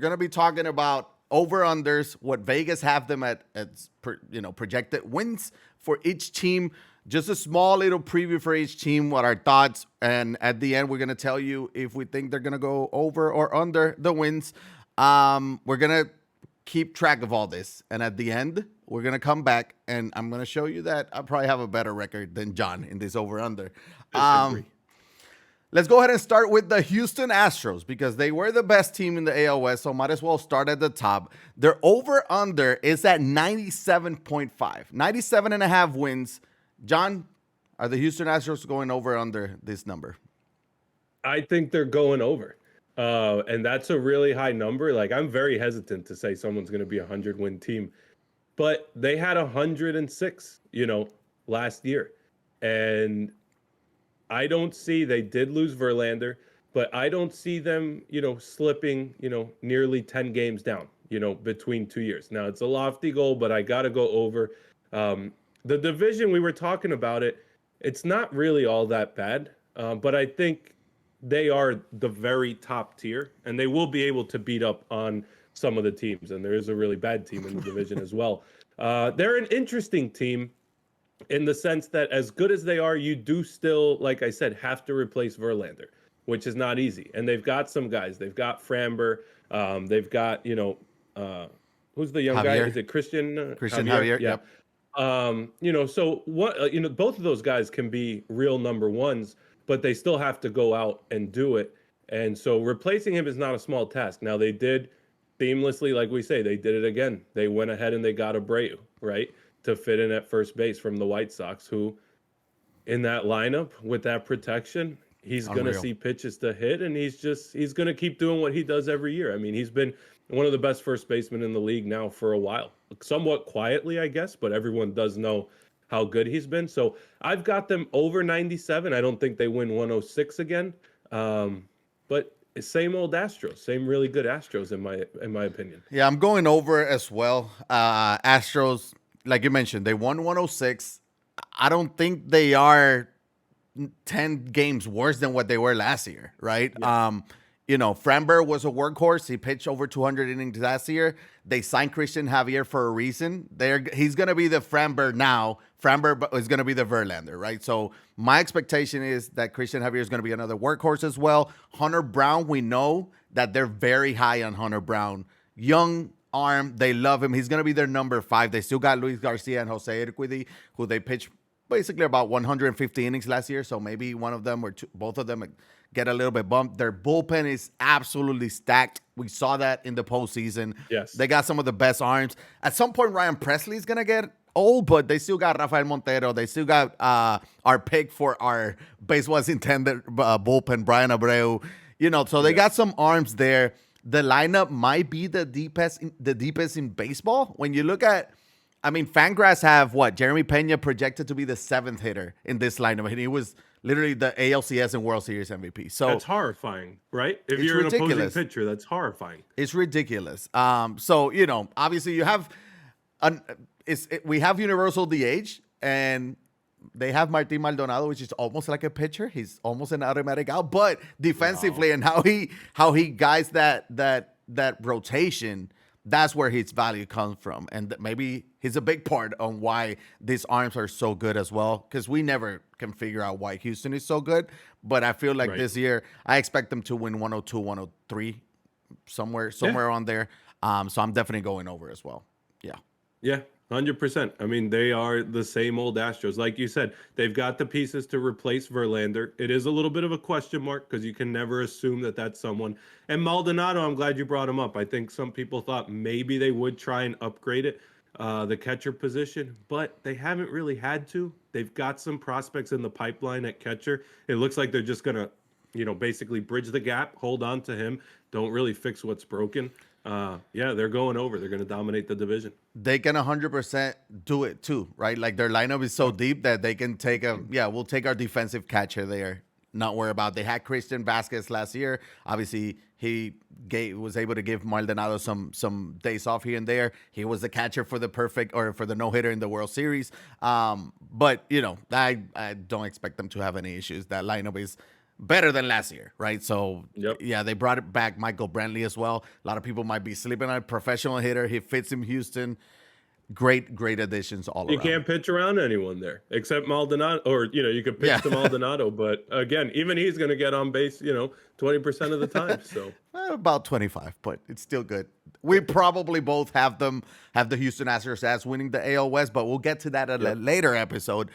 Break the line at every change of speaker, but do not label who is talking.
We're gonna be talking about over/unders, what Vegas have them at, projected wins for each team. Just a small little preview for each team, what our thoughts, and at the end we're gonna tell you if we think they're gonna go over or under the wins. We're gonna keep track of all this, and at the end we're gonna come back and I'm gonna show you that I probably have a better record than John in this over/under.
Disagree.
Let's go ahead and start with the Houston Astros because they were the best team in the AL West, so might as well start at the top. Their over/under is at 97.5, 97 and a half wins. John, are the Houston Astros going over or under this number?
I think they're going over. And that's a really high number. Like, I'm very hesitant to say someone's going to be a 100-win team. But they had 106, last year. And I don't see, they did lose Verlander, but I don't see them, slipping, nearly 10 games down, between 2 years. Now, it's a lofty goal, but I got to go over. The division, we were talking about it, it's not really all that bad. But I think they are the very top tier, and they will be able to beat up on some of the teams. And there is a really bad team in the division as well. They're an interesting team in the sense that as good as they are, you do still, like I said, have to replace Verlander, which is not easy. And they've got some guys. They've got Framber. They've got, who's the young
Javier.
guy? Is it Christian?
Christian Javier,
yeah.
yep.
So what, both of those guys can be real number ones, but they still have to go out and do it. And so replacing him is not a small task. Now, they did seamlessly, like we say, they did it again. They went ahead and they got Abreu, right, to fit in at first base from the White Sox, who in that lineup with that protection, he's going to see pitches to hit, and he's going to keep doing what he does every year. I mean, he's been one of the best first basemen in the league now for a while, somewhat quietly, I guess, but everyone does know how good he's been. So I've got them over 97. I don't think they win 106 again. But same old Astros, same really good Astros in my opinion.
Yeah, I'm going over as well. Astros, like you mentioned, they won 106. I don't think they are 10 games worse than what they were last year, right? Yeah. Framber was a workhorse. He pitched over 200 innings last year. They signed Christian Javier for a reason. He's going to be the Framber now. Framber is going to be the Verlander, right? So my expectation is that Christian Javier is going to be another workhorse as well. Hunter Brown, we know that they're very high on Hunter Brown. Young arm, they love him. He's going to be their number 5. They still got Luis Garcia and Jose Urquidy, who they pitched basically about 150 innings last year. So maybe one of them or both of them get a little bit bumped. Their bullpen is absolutely stacked. We saw that in the postseason.
Yes.
They got some of the best arms. At some point, Ryan Presley is going to get old, but they still got Rafael Montero. They still got our pick for our base was intended bullpen, Brian Abreu. So they got some arms there. The lineup might be the deepest in baseball. When you look at, Fangraphs have Jeremy Pena projected to be the 7th hitter in this lineup, and he was literally the ALCS and World Series MVP. So
that's horrifying, right? If you're ridiculous. An opposing pitcher, that's horrifying.
It's ridiculous. So obviously you have we have universal DH, and they have Martin Maldonado, which is almost like a pitcher. He's almost an automatic out, but defensively and how he guides that rotation, that's where his value comes from. And maybe he's a big part on why these arms are so good as well, because we never can figure out why Houston is so good. But I feel like this year, I expect them to win 102, 103, somewhere on there. So I'm definitely going over as well. Yeah.
Yeah. 100%. They are the same old Astros. Like you said, they've got the pieces to replace Verlander. It is a little bit of a question mark because you can never assume that that's someone. And Maldonado, I'm glad you brought him up. I think some people thought maybe they would try and upgrade it, the catcher position, but they haven't really had to. They've got some prospects in the pipeline at catcher. It looks like they're just going to, basically bridge the gap, hold on to him, don't really fix what's broken. They're going over. They're going to dominate the division.
They can 100% do it too, right? Like their lineup is so deep that they can take we'll take our defensive catcher there. Not worry about. They had Christian Vasquez last year. Obviously, he was able to give Maldonado some days off here and there. He was the catcher for the no-hitter in the World Series. But I don't expect them to have any issues. That lineup is better than last year, right? So,
Yep.
yeah, they brought it back Michael Brantley as well. A lot of people might be sleeping on a professional hitter. He fits in Houston. Great additions all
You
around.
can't pitch around anyone there except Maldonado, or you could pitch
Yeah.
to Maldonado, but again, even he's going to get on base, 20% of the time. So
About 25, but it's still good. We probably both have the Houston Astros as winning the AL West, but we'll get to that at a
Yep.
later episode.